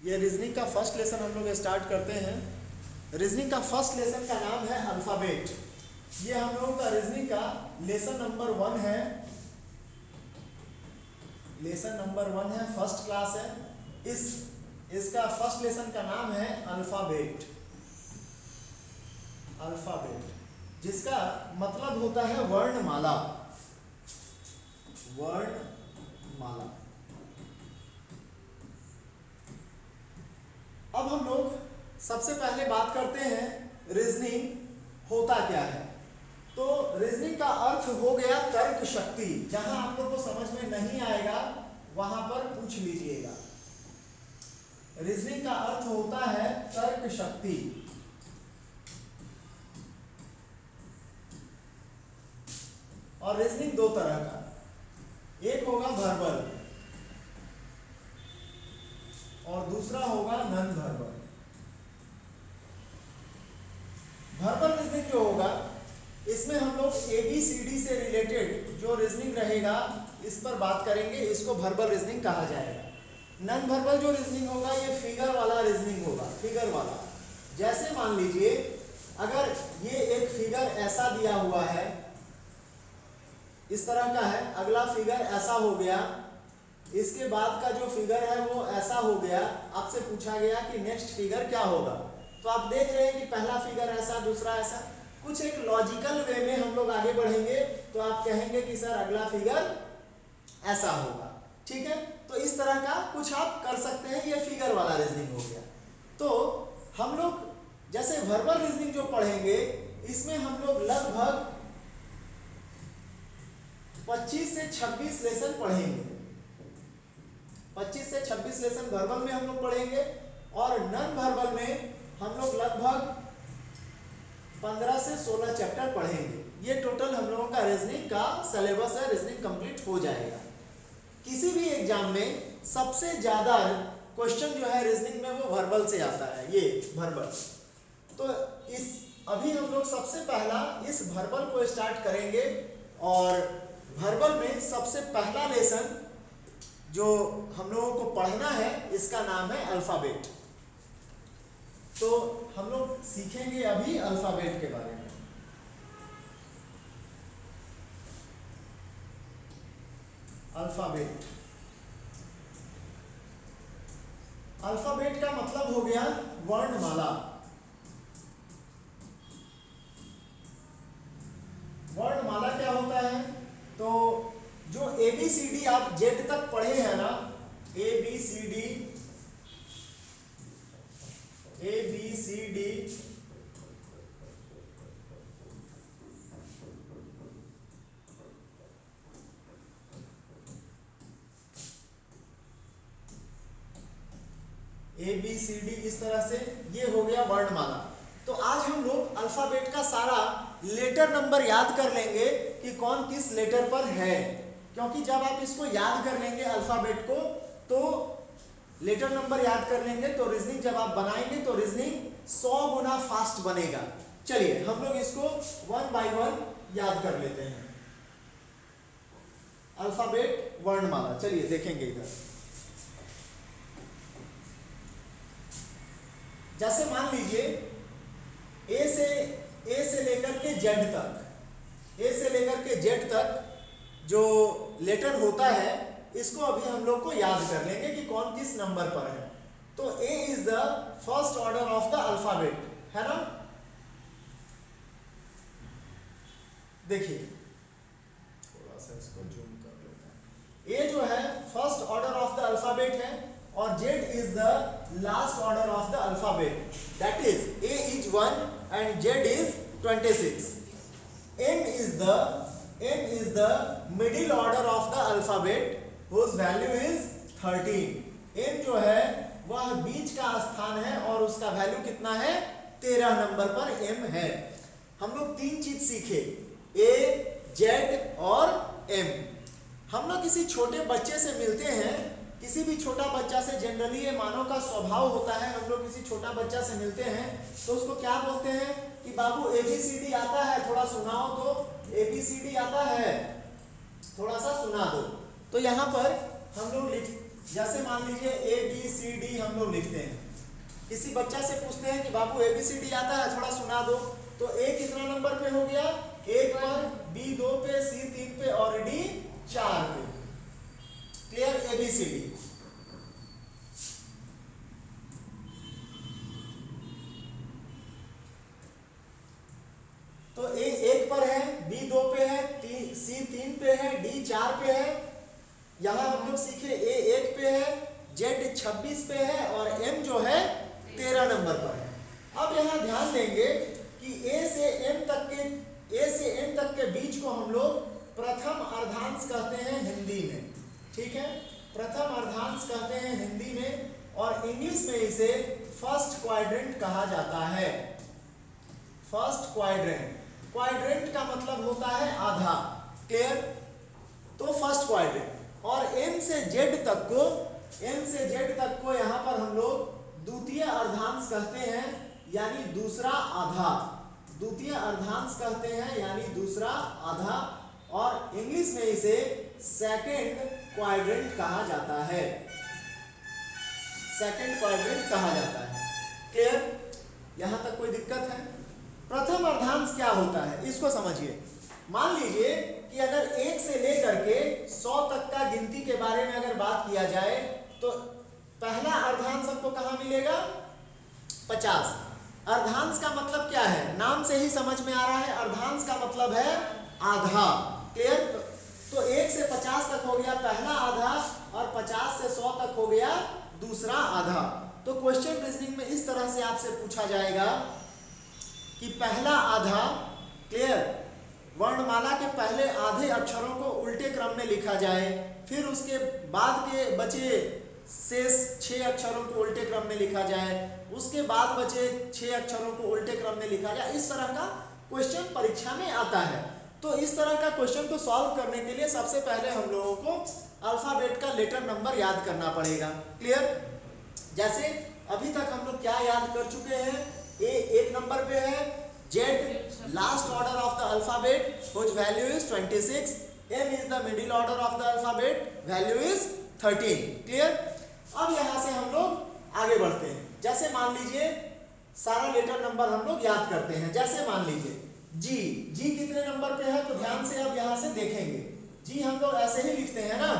ये रीजनिंग का first lesson हम लोग स्टार्ट करते हैं। रीजनिंग का फर्स्ट लेसन का नाम है अल्फाबेट। ये हम लोगों का रीजनिंग का लेसन नंबर 1 है। लेसन नंबर 1 है, फर्स्ट क्लास है। इसका फर्स्ट लेसन का नाम है अल्फाबेट। अल्फाबेट जिसका मतलब होता है वर्णमाला। वर्णमाला। अब हम लोग सबसे पहले बात करते हैं रीजनिंग होता क्या है। तो रीजनिंग का अर्थ हो गया तर्क शक्ति। जहां आप लोग को समझ में नहीं आएगा वहां पर पूछ लीजिएगा। रीजनिंग का अर्थ होता है तर्क शक्ति। और रीजनिंग दो तरह का, एक होगा वर्बल और दूसरा होगा नॉन वर्बल। वर्बल रीजनिंग जो होगा इसमें हम लोग ABCD से रिलेटेड जो रीजनिंग रहेगा इस पर बात करेंगे, इसको वर्बल रीजनिंग कहा जाएगा। नॉन वर्बल जो रीजनिंग होगा ये फिगर वाला रीजनिंग होगा। फिगर वाला जैसे मान लीजिए अगर ये एक फिगर ऐसा दिया हुआ है, इस तरह का है, अगला फिगर ऐसा हो गया, इसके बाद का जो फिगर है वो ऐसा हो गया। आपसे पूछा गया कि नेक्स्ट फिगर क्या होगा, तो आप देख रहे हैं कि पहला फिगर ऐसा, दूसरा ऐसा। कुछ एक लॉजिकल वे में हम लोग आगे बढ़ेंगे तो आप कहेंगे कि सर अगला फिगर ऐसा होगा। ठीक है, तो इस तरह का कुछ आप कर सकते हैं। ये फिगर वाला रीजनिंग हो गया। तो हम लोग जैसे वर्बल रीजनिंग जो पढ़ेंगे इसमें हम लोग लगभग 25 से 26 लेसन पढ़ेंगे। 25 से 26 लेसन वर्बल में हम लोग पढ़ेंगे और नॉन वर्बल में हम लोग लगभग 15 से 16 चैप्टर पढ़ेंगे। ये टोटल हम लोगों का रीजनिंग का सिलेबस है। रीजनिंग कंप्लीट हो जाएगा। किसी भी एग्जाम में सबसे ज्यादा क्वेश्चन जो है रीजनिंग में वो वर्बल से आता है, ये वर्बल। तो इस अभी हम लोग सबसे पहला इस वर्बल को स्टार्ट करेंगे और वर्बल में सबसे पहला लेसन जो हम लोगों को पढ़ना है इसका नाम है अल्फाबेट। तो हम लोग सीखेंगे अभी अल्फाबेट के बारे में। अल्फाबेट, अल्फाबेट का मतलब हो गया वर्णमाला। वर्णमाला क्या होता है, तो जो ABCD आप Z तक पढ़े हैं ना, ABCD ABCD इस तरह से ये हो गया वर्णमाला। तो आज हम लोग अल्फाबेट का सारा लेटर नंबर याद कर लेंगे कि कौन किस लेटर पर है, क्योंकि जब आप इसको याद कर लेंगे अल्फाबेट को तो लेटर नंबर याद कर लेंगे तो रीजनिंग जब आप बनाएंगे तो रीजनिंग 100 गुना फास्ट बनेगा। चलिए हम लोग इसको 1 बाय 1 याद कर लेते हैं। अल्फाबेट वर्णमाला, चलिए देखेंगे इधर। जैसे मान लीजिए ए से लेकर के जेड तक, ए से लेकर के जेड तक जो लेटर होता है इसको अभी हम लोग को याद कर लेंगे कि कौन किस नंबर पर है। तो A is the first order of the alphabet, है ना। देखिए थोड़ा सा इसको जूम कर लेते हैं। ए जो है first order of the alphabet है और Z is the last order of the alphabet. That is a is 1 and Z is 26. N is the middle order of the alphabet whose value is 13. N जो है वह बीच का स्थान है और उसका वैल्यू कितना है, 13 नंबर पर M है। हम लोग 3 चीज सीखे, A, Z और M। हम लोग किसी छोटे बच्चे से मिलते हैं, किसी भी छोटा बच्चा से जनरली ये मानव का स्वभाव होता है, हम लोग किसी छोटा बच्चा से मिलते हैं तो उसको क्या बोलते हैं कि बाबू ABCD आता है, थोड़ा सुनाओ तो, ABCD आता है, थोड़ा सा सुना दो। तो यहाँ पर हम लोग जैसे मान लीजिए ABCD हम लोग लिखते हैं, किसी बच्चा से पूछते हैं कि बाबू ABCD आता है, थोड़ा सुना दो, तो A कितना नंबर पे हो गया, 1 पर, B 2 पे, C 3 पे और D 4 पे। Clear, ABCD। तो A 1 पर है, B 2 पे है, C 3 पे है, D 4 पे है। यहां हम लोग सीखे A 1 पे है, Z 26 पे है और M जो है 13 नंबर पर है। अब यहां ध्यान देंगे कि A से M तक के बीच को हम लोग प्रथम अर्धांश कहते हैं हिंदी में, ठीक है, प्रथम अर्धांश कहते हैं हिंदी में, और इंग्लिश में इसे फर्स्ट क्वाड्रेंट कहा जाता है। फर्स्ट क्वाड्रेंट, क्वाड्रेंट का मतलब होता है आधा। क्लियर, तो फर्स्ट क्वाड्रेंट। और M से Z तक को यहां पर हम लोग द्वितीय अर्धांश कहते हैं, यानी दूसरा आधा। द्वितीय अर्धांश कहते हैं यानी दूसरा आधा, और इंग्लिश में इसे सेकंड क्वाड्रेंट कहा जाता है। सेकंड क्वाड्रेंट कहा जाता है। क्लियर, यहां तक कोई दिक्कत है? प्रथम अर्धांश क्या होता है इसको समझिए। मान लीजिए कि अगर 1 से लेकर के 100 तक का गिनती के बारे में अगर बात किया जाए, तो पहला अर्धांश हमको कहां मिलेगा, 50। अर्धांश का मतलब क्या है, नाम से ही समझ में आ रहा है, अर्धांश का मतलब है आधा। क्लियर, तो 1 से 50 तक हो गया पहला आधा, और 50 से 100 तक हो गया दूसरा आधा। तो क्वेश्चन रीजनिंग में इस तरह से आपसे पूछा जाएगा कि पहला आधा, क्लियर, वर्णमाला के पहले आधे अक्षरों को उल्टे क्रम में लिखा जाए, फिर उसके बाद के बचे शेष 6 अक्षरों को उल्टे क्रम में लिखा जाए, उसके बाद बचे 6 अक्षरों को उल्टे क्रम में लिखा जाए। इस तरह का क्वेश्चन परीक्षा में आता है। तो इस तरह का क्वेश्चन को सॉल्व करने के लिए सबसे पहले हम लोगों को अल्फाबेट का लेटर नंबर याद करना पड़ेगा। क्लियर, जैसे अभी तक हम लोग क्या याद कर चुके हैं, A 1 नंबर पे है, Z last order of the alphabet whose value is 26, M is the middle order of the alphabet, value is 13। Clear, अब यहां से हम लोग आगे बढ़ते हैं। जैसे मान लीजिए सारा लेटर नंबर हम लोग याद करते हैं। जैसे मान लीजिए जी कितने नंबर पे है, तो ध्यान से अब यहां से देखेंगे। जी हम लोग ऐसे ही लिखते हैं ना,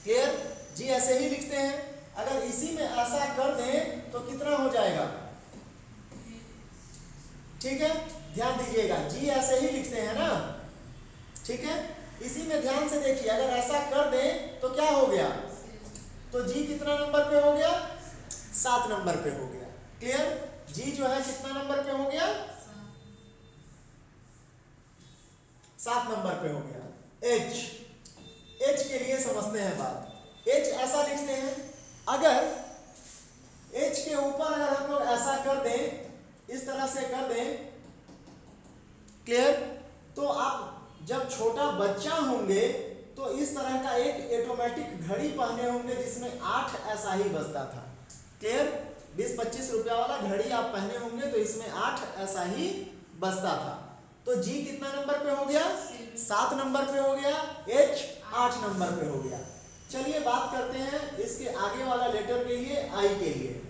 क्लियर, जी ऐसे ही लिखते हैं। अगर इसी में ऐसा कर दें तो कितना हो जाएगा, ठीक है, ध्यान दीजिएगा, जी ऐसे ही लिखते हैं ना, ठीक है। इसी में ध्यान से देखिए, अगर ऐसा कर दें तो क्या हो गया, तो जी कितना नंबर पे हो गया, 7 नंबर पे हो गया। क्लियर, जी जो है कितना नंबर पे हो गया, 7 नंबर पे हो गया। एच के लिए समझते हैं बात। एच ऐसा लिखते हैं, अगर एच के ऊपर अगर हम लोग ऐसा कर दें, इस तरह से कर दें, क्लियर, तो आप जब छोटा बच्चा होंगे तो इस तरह का एक ऑटोमेटिक घड़ी पहने होंगे जिसमें 8 ऐसा ही बजता था। क्लियर, 20-25 रुपया वाला घड़ी आप पहने होंगे तो इसमें 8 ऐसा ही बजता था। तो जी कितना नंबर पे हो गया, 7 नंबर पे हो गया, एच 8 नंबर पे हो गया। चलिए बात करते हैं इसके आगे वाला लेटर के लिए, आई के लिए।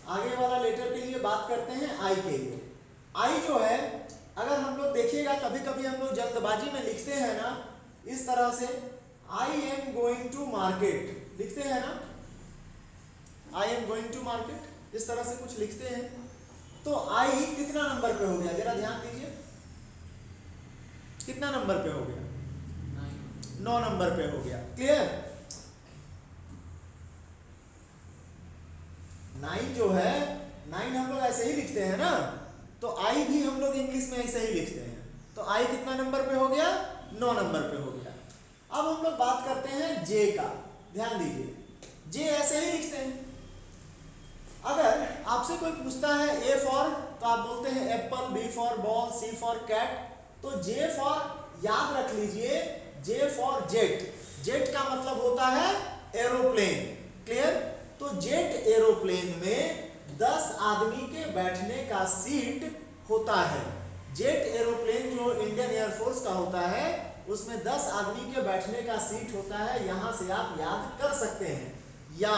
आगे वाला लेटर के लिए बात करते हैं आई के लिए। आई जो है, अगर हम लोग देखिएगा कभी कभी हम लोग जल्दबाजी में लिखते हैं ना, इस तरह से I am going to market लिखते हैं ना, I am going to market, इस तरह से कुछ लिखते हैं। तो आई कितना नंबर पे हो गया, जरा ध्यान दीजिए, कितना नंबर पे हो गया, 9 नंबर पे हो गया। क्लियर, 9 जो है, 9 हम लोग ऐसे ही लिखते हैं ना, तो आई भी हम लोग इंग्लिश में ऐसे ही लिखते हैं। तो आई कितना नंबर पे हो गया, 9 नंबर पे हो गया। अब हम लोग बात करते हैं जे का, ध्यान दीजिए, जे ऐसे ही लिखते हैं। अगर आपसे कोई पूछता है ए फॉर, तो आप बोलते हैं apple, B for ball, C for cat. तो जे फॉर याद रख लीजिए, जे फॉर जेट, जेट का मतलब होता है एरोप्लेन। क्लियर, तो जेट एरोप्लेन में 10 आदमी के बैठने का सीट होता है। जेट एरोप्लेन जो इंडियन एयरफोर्स का होता है उसमें 10 आदमी के बैठने का सीट होता है, यहां से आप याद कर सकते हैं। या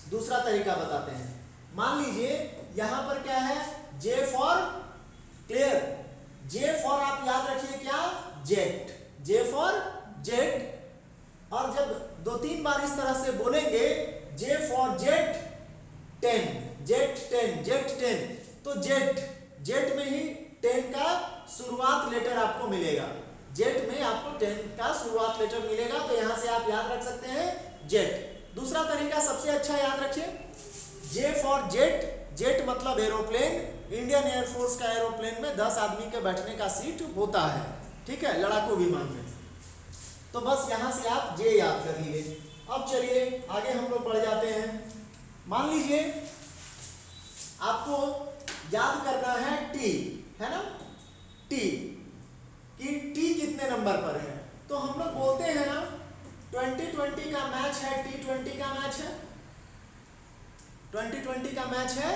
दूसरा तरीका बताते हैं, मान लीजिए यहां पर क्या है, J for clear, J for आप याद रखिए क्या, जेट, जे फॉर जेट। और जब 2-3 बार इस तरह से बोलेंगे, J for jet 10, jet 10, jet 10, तो जेट, जेट में ही 10 का शुरुआत लेटर आपको मिलेगा, जेट में आपको 10 का शुरुआत लेटर मिलेगा, तो यहां से आप याद रख सकते हैं जेट। दूसरा तरीका सबसे अच्छा याद रखिए, जे फॉर जेट, जेट मतलब एरोप्लेन, इंडियन एयरफोर्स का एरोप्लेन में 10 आदमी के बैठने का सीट होता है, ठीक है, लड़ाकू विमान में। तो बस यहां से आप जे याद कर लीजिए। अब चलिए आगे हम लोग बढ़ जाते हैं। मान लीजिए आपको याद करना है टी, है ना, टी, कि टी कितने नंबर पर है। तो हम लोग बोलते हैं ना 2020 का मैच है, T20 का मैच है, 2020 का मैच है,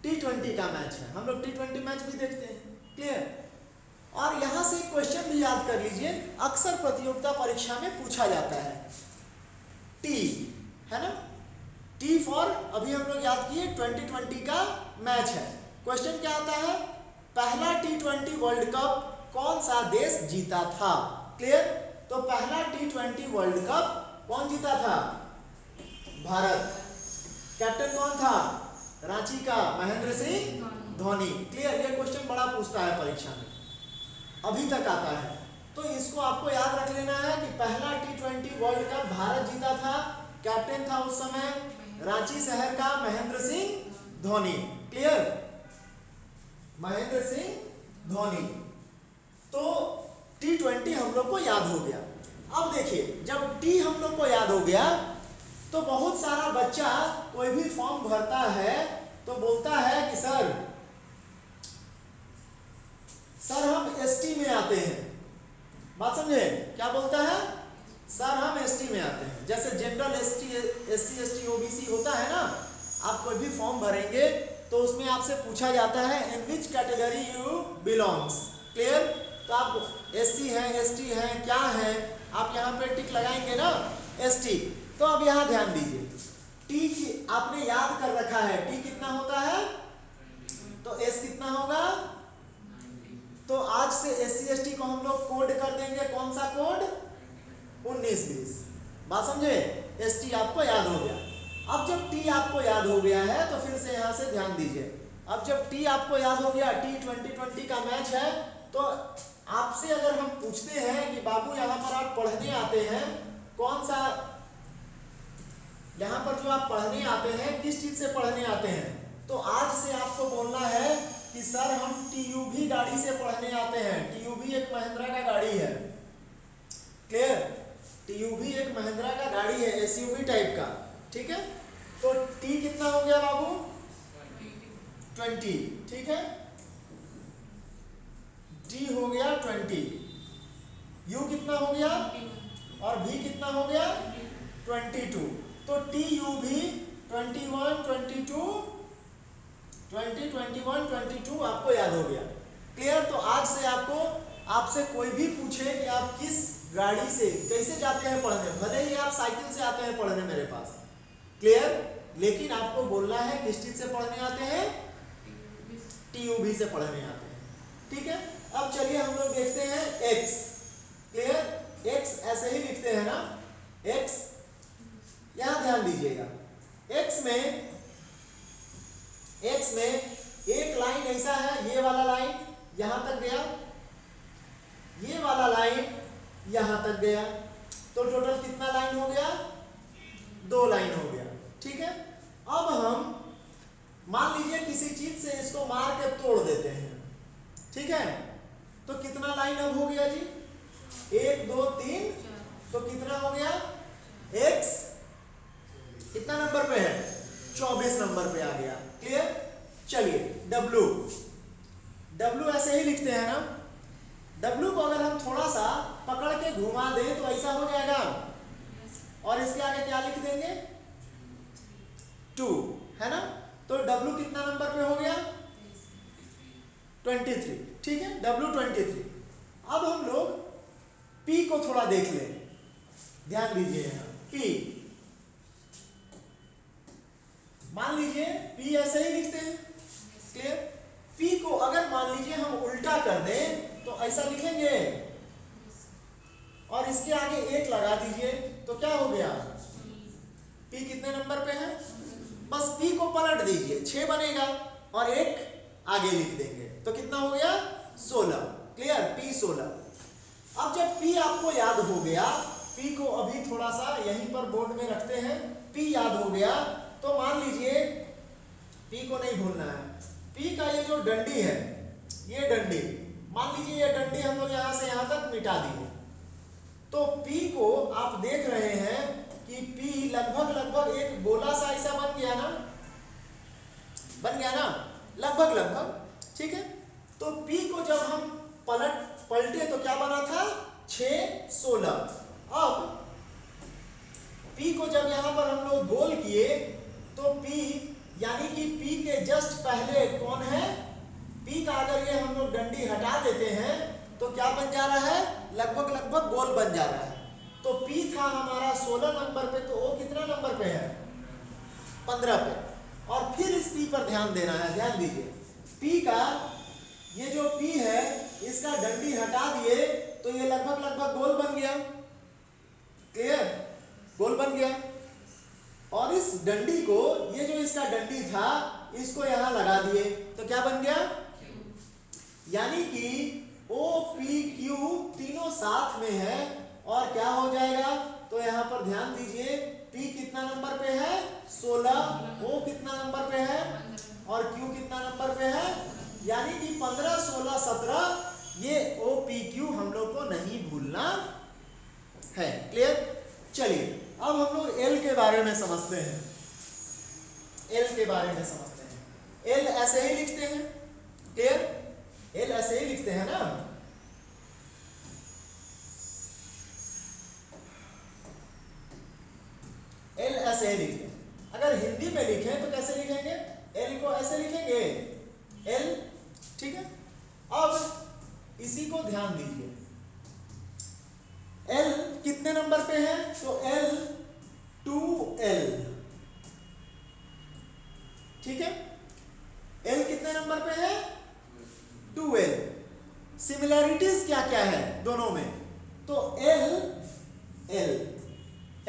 T20 का मैच है, हम लोग T20 मैच भी देखते हैं, क्लियर। और यहां से एक क्वेश्चन भी याद कर लीजिए, अक्सर प्रतियोगिता परीक्षा में पूछा जाता है, टी, है ना, टी फॉर, अभी हम लोग याद किए 2020 का मैच है। क्वेश्चन क्या आता है, पहला T20 वर्ल्ड कप कौन सा देश जीता था, क्लियर। तो पहला T20 वर्ल्ड कप कौन जीता था, भारत। कैप्टन कौन था, रांची का महेंद्र सिंह धोनी, क्लियर। ये क्वेश्चन बड़ा पूछता है परीक्षा में, अभी तक आता है, तो इसको आपको याद रख लेना है कि पहला T20 वर्ल्ड कप भारत जीता था, कैप्टन था उस समय रांची शहर का महेंद्र सिंह धोनी, क्लियर, महेंद्र सिंह धोनी। तो T20 हम लोग को याद हो गया। अब देखिए जब टी हम लोग को याद हो गया, तो बहुत सारा बच्चा कोई भी फॉर्म भरता है तो बोलता है कि सर हम एसटी में आते हैं, बात समझे, क्या बोलता है, सर हम एसटी में आते हैं। जैसे general ST, SC ST OBC होता है ना, आप कोई भी फॉर्म भरेंगे तो उसमें आपसे पूछा जाता है in which category you belongs, clear. तो आप एससी हैं, एसटी हैं, क्या हैं, आप यहाँ पे टिक लगाएंगे ना, एसटी। तो अब यहाँ ध्यान दीजिए, टी की आपने याद कर रखा है, टी कितना होता है, तो एस कितना होगा, तो आज से एससी एसटी को हम लोग कोड कर देंगे, कौन सा कोड, 19-20, बात समझे। एसटी आपको याद हो गया। अब जब टी आपको याद हो गया है तो फिर से यहां से ध्यान दीजिए, अब जब टी आपको याद हो गया, टी 2020 का मैच है, तो आपसे अगर हम पूछते हैं कि बाबू यहाँ पर आप पढ़ने आते हैं, कौन सा, यहाँ पर जो आप पढ़ने आते हैं किस चीज से पढ़ने आते हैं, तो आज से आपको बोलना है कि सर हम टीयूवी गाड़ी से पढ़ने आते हैं। टीयूवी एक महिंद्रा का गाड़ी है, क्लियर, टीयूवी एक महिंद्रा का गाड़ी है, एसयूवी टाइप का, ठीक है। तो टी कितना हो गया बाबू, 20, ठीक है, टी हो गया 20, यू कितना हो गया, और भी कितना हो गया, 22। तो टी यू भी 21, 22, 20, 21, 22 आपको याद हो गया, क्लियर। तो आज से आपसे कोई भी पूछे कि आप किस गाड़ी से कैसे जाते हैं पढ़ने, भले ही आप साइकिल से आते हैं पढ़ने मेरे पास, क्लियर, लेकिन आपको बोलना है किस चीज से पढ़ने आते हैं, टीयूवी से पढ़ने आते हैं, ठीक है। अब चलिए हम लोग देखते हैं एक्स, क्लियर, एक्स ऐसे ही लिखते हैं ना, एक्स, यहां ध्यान दीजिएगा, एक्स में एक लाइन ऐसा है, ये वाला लाइन यहां तक गया, ये वाला लाइन यहां तक गया, तो टोटल कितना लाइन हो गया, 2 लाइन हो गया, ठीक है। अब हम मान लीजिए किसी चीज से इसको मार के तोड़ देते हैं, ठीक है, तो कितना लाइन अब हो गया जी, 1 2 3, तो कितना हो गया, एक्स कितना नंबर पे है, 24 नंबर पे आ गया, क्लियर। चलिए डब्लू, डब्लू ऐसे ही लिखते हैं ना, डब्लू को अगर हम थोड़ा सा पकड़ के घुमा दें तो ऐसा हो जाएगा, और इसके आगे क्या लिख देंगे, 2, है ना। तो डब्लू कितना नंबर पे हो गया, 23, ठीक है, डब्लू 23। अब हम लोग P को थोड़ा देख ले, ध्यान दीजिए यहाँ P, मान लीजिए P ऐसे ही लिखते हैं, क्लियर। P को अगर मान लीजिए हम उल्टा कर दें तो ऐसा लिखेंगे और इसके आगे 1 लगा दीजिए तो क्या हो गया, P कितने नंबर पे है, बस P को पलट दीजिए 6 बनेगा और 1 आगे लिख देंगे तो कितना हो गया 16, क्लियर, P 16। अब जब P आपको याद हो गया, P को अभी थोड़ा सा यहीं पर बोर्ड में रखते हैं, P याद हो गया तो मान लीजिए P को नहीं भूलना है, P का ये जो डंडी है, ये डंडी, मान लीजिए ये डंडी हम लोग यहाँ से यहाँ तक मिटा दिए तो P को आप देख रहे हैं कि P लगभग एक गोला सा ऐसा बन गया ना, लगभग, ठीक है। तो P को जब हम पलटे तो क्या बना था 6 16। अब P को जब यहाँ पर हम लोग गोल किए तो P यानी कि P के जस्ट पहले कौन है, P का अगर ये हम लोग डंडी हटा देते हैं तो क्या बन जा रहा है, लगभग गोल बन जा रहा है। तो P था हमारा 16 नंबर पे, तो O कितना नंबर पे है 15 पे। और फिर इस P पर ध्यान देना है, ध्यान दीजिए P का ये जो P है इसका डंडी हटा दिए तो ये लगभग गोल बन गया, क्लियर, गोल बन गया। और इस डंडी को, ये जो इसका डंडी था इसको यहां लगा दिए तो क्या बन गया, यानी कि O P Q तीनों साथ में है और क्या हो जाएगा, तो यहां पर ध्यान दीजिए P कितना नंबर पे है 16, O कितना नंबर पे है और Q कितना नंबर पे है, यानी कि 15 16 17, ये O P Q हम लोग को नहीं भूलना है, क्लियर। चलिए अब हम लोग L के बारे में समझते हैं, L के बारे में समझते हैं। L ऐसे ही लिखते हैं, क्लियर, L ऐसे ही लिखते हैं ना, L ऐसे ही लिखते हैं। अगर हिंदी में लिखें तो कैसे लिखेंगे, L को ऐसे लिखेंगे L, ठीक है। अब इसी को ध्यान दीजिए, L कितने नंबर पे है, तो L 2L, ठीक है, L कितने नंबर पे है 2L। सिमिलैरिटीज क्या क्या है दोनों में, तो L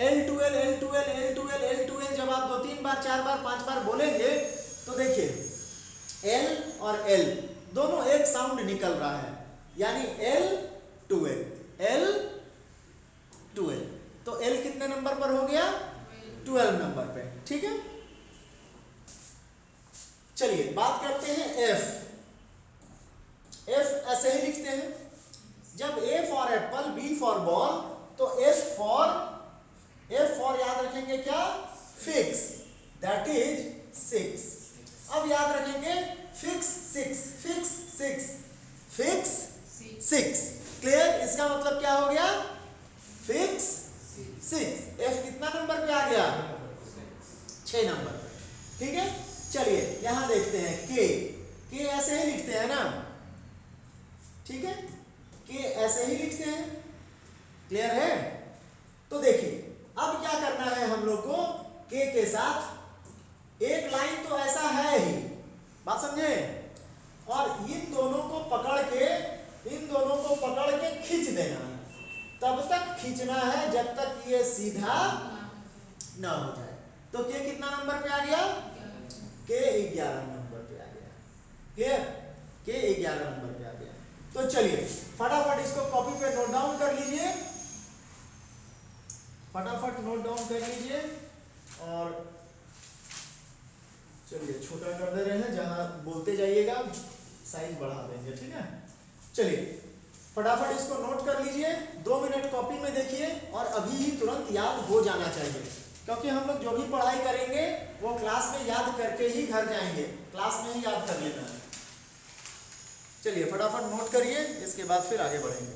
L2L L2L L2L L2L जब आप 2 3 बार 4 बार 5 बार बोलेंगे तो देखिए L और L दोनों एक साउंड निकल रहा है, यानी L2L L2L, तो L कितने नंबर पर हो गया 12 नंबर पे, ठीक है। चलिए बात करते हैं F। F ऐसे ही लिखते हैं, जब A for Apple B for ball तो F फॉर याद रखेंगे क्या, फिक्स, दैट इज 6। अब याद रखेंगे फिक्स 6, क्लियर, इसका मतलब क्या हो गया फिक्स 6। F कितना नंबर पे आ गया 6 नंबर पे, ठीक है। चलिए यहां देखते हैं K ऐसे ही लिखते हैं ना, ठीक है, K ऐसे ही लिखते हैं, क्लियर है। तो देखिए अब क्या करना है हम लोग को, K के साथ एक लाइन तो ऐसा है ही, बात समझे, और इन दोनों को पकड़ के खींच देना है, तब तक खींचना है जब तक ये सीधा ना हो जाए। तो K कितना नंबर पे आ गया, K 11 नंबर पे आ गया, क्लियर, K 11 नंबर पे आ गया। तो चलिए फटाफट इसको कॉपी पे नोट डाउन कर लीजिए, फटाफट नोट डाउन कर लीजिए, और चलिए छोटा कर दे रहे हैं, जहां बोलते जाइएगा साइज बढ़ा देंगे, ठीक है। चलिए फटाफट इसको नोट कर लीजिए, 2 मिनट कॉपी में देखिए और अभी ही तुरंत याद हो जाना चाहिए, क्योंकि हम लोग जो भी पढ़ाई करेंगे वो क्लास में याद करके ही घर जाएंगे, क्लास में ही याद कर लेना है। चलिए फटाफट नोट करिए, इसके बाद फिर आगे बढ़ेंगे।